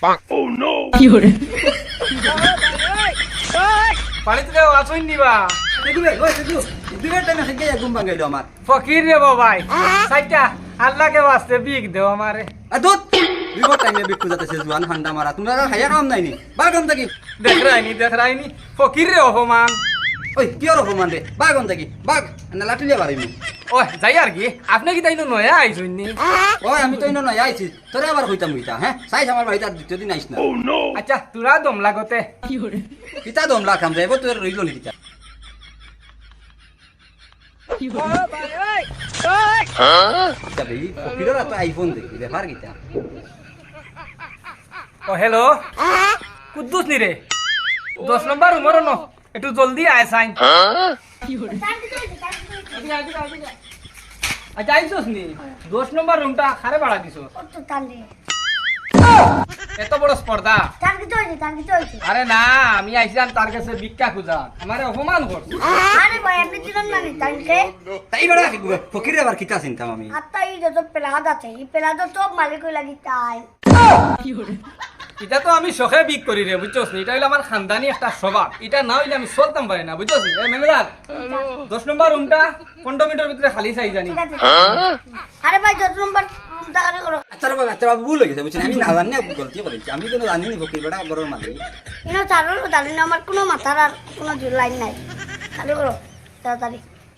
কি hore পানিতে আসুন নিবা ঘুম ভাঙাইলো আমার ফকির রে বাবাই সাইটা আল্লাহকে বাঁচতে বিক দেও আমারে দুধ বিপদ টাইমে বিক্কু যাতেছে জুয়ান ফান্ডা মারা তোমরা খাইয়া কাম নাইনি বাগন থাকি দেখ রাইনি ফকির রে অপমান ওই কি আর অপমান রে বাগন থাকি বাঘ না লাঠিলিয়া পারিনি ও যাই আর কি আপনি কি তাইনো নয়া আইছুন নি ওই আমি তো ইনো নয় আইছি তোরে আবার হইতাম হইতা হ্যাঁ চাইছ আমার বাড়িতে আর দ্বিতীয় দিন আইস না আচ্ছা তোরা দম লাগতে কি hore কিতা দমলা খাম যাইব তোর রইল নি কিতা কি hore যাবে ফকিরের তো আইফোন দেখি ব্যাপার কিতা ও হ্যালো কুদ্দুস নি রে 10 নম্বর উমর ন একটু জলদি আয় সাইন কি hore আচ্ছা আইছস নি 10 নম্বর রুমটা খারে ভাড়া দিছো কত টানে এত বড় স্পর্ধা টার্গেট হয়েছে আরে না আমি আইছিলাম তার কাছে ভিক্ষা খুঁজা আমারে অপমান করছে আরে ভাই আপনি দিলেন না টানকে তাই বড় ফকিরের আবার কিতা চিন্তাম আমি আত্মা এই যত পেলাদ আছে এই পেলাদ তো মালিক লাগি তাই কি hore এটা তো আমি শখে বিক করি রে বুঝছস নি? এটা হইলো আমার খানদানি একটা স্বভাব এটা না হইলে আমি চলতাম পারি না বুঝছস নি? এ ম্যানেজার 10 নম্বর রুমটা 15 মিনিটের ভিতরে খালি চাই জানি ঠিক আছে আরে ভাই যত নম্বর টাকা করো আচ্ছা বাবু ভুল হয়ে গেছে বুঝছেন আমি না জানি না গলতি করেছি আমি কোনো জানি নি ফকির বেটা বড় মালিক ইনো চারো জানি না আমার কোনো মাথার আর কোনো লাইন নাই চালু করো তাড়াতাড়ি